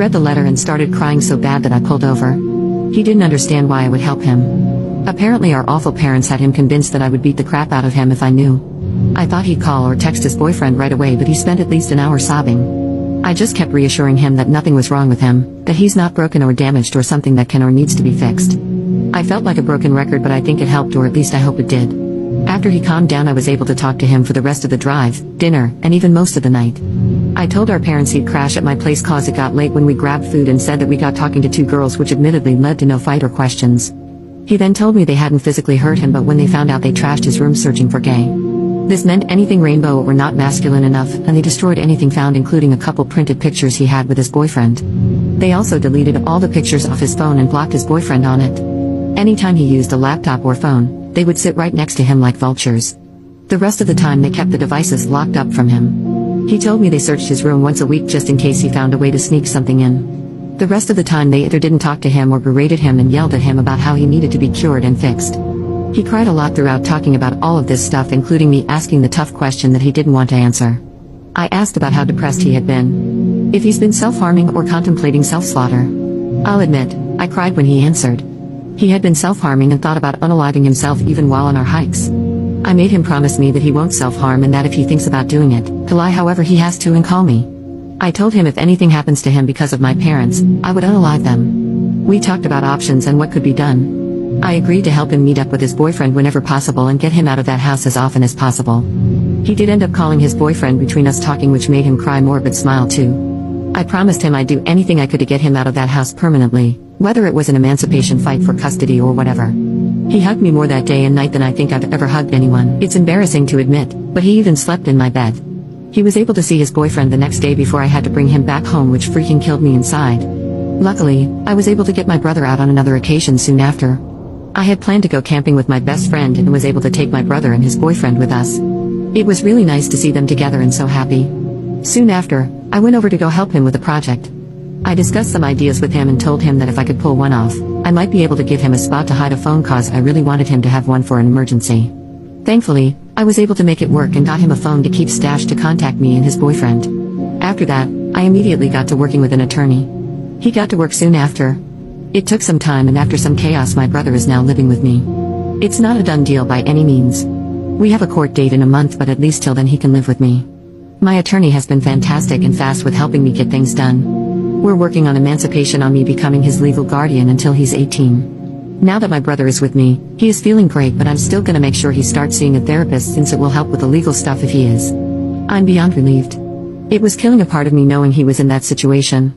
read the letter and started crying so bad that I pulled over. He didn't understand why I would help him. Apparently our awful parents had him convinced that I would beat the crap out of him if I knew. I thought he'd call or text his boyfriend right away, but he spent at least an hour sobbing. I just kept reassuring him that nothing was wrong with him, that he's not broken or damaged or something that can or needs to be fixed. I felt like a broken record, but I think it helped, or at least I hope it did. After he calmed down, I was able to talk to him for the rest of the drive, dinner, and even most of the night. I told our parents he'd crash at my place cause it got late when we grabbed food, and said that we got talking to two girls, which admittedly led to no fight or questions. He then told me they hadn't physically hurt him, but when they found out, they trashed his room searching for gay. This meant anything rainbow or not masculine enough, and they destroyed anything found, including a couple printed pictures he had with his boyfriend. They also deleted all the pictures off his phone and blocked his boyfriend on it. Anytime he used a laptop or phone, they would sit right next to him like vultures. The rest of the time they kept the devices locked up from him. He told me they searched his room once a week just in case he found a way to sneak something in. The rest of the time they either didn't talk to him or berated him and yelled at him about how he needed to be cured and fixed. He cried a lot throughout talking about all of this stuff, including me asking the tough question that he didn't want to answer. I asked about how depressed he had been. If he's been self-harming or contemplating self-slaughter. I'll admit, I cried when he answered. He had been self-harming and thought about unaliving himself even while on our hikes. I made him promise me that he won't self-harm, and that if he thinks about doing it, to lie however he has to and call me. I told him if anything happens to him because of my parents, I would unalive them. We talked about options and what could be done. I agreed to help him meet up with his boyfriend whenever possible and get him out of that house as often as possible. He did end up calling his boyfriend between us talking, which made him cry more but smile too. I promised him I'd do anything I could to get him out of that house permanently, whether it was an emancipation fight for custody or whatever. He hugged me more that day and night than I think I've ever hugged anyone. It's embarrassing to admit, but he even slept in my bed. He was able to see his boyfriend the next day before I had to bring him back home, which freaking killed me inside. Luckily, I was able to get my brother out on another occasion soon after. I had planned to go camping with my best friend and was able to take my brother and his boyfriend with us. It was really nice to see them together and so happy. Soon after, I went over to go help him with a project. I discussed some ideas with him and told him that if I could pull one off, I might be able to give him a spot to hide a phone, cause I really wanted him to have one for an emergency. Thankfully, I was able to make it work and got him a phone to keep stashed to contact me and his boyfriend. After that, I immediately got to working with an attorney. He got to work soon after. It took some time, and after some chaos, my brother is now living with me. It's not a done deal by any means. We have a court date in a month, but at least till then he can live with me. My attorney has been fantastic and fast with helping me get things done. We're working on emancipation, on me becoming his legal guardian until he's 18. Now that my brother is with me, he is feeling great, but I'm still gonna make sure he starts seeing a therapist, since it will help with the legal stuff if he is. I'm beyond relieved. It was killing a part of me knowing he was in that situation.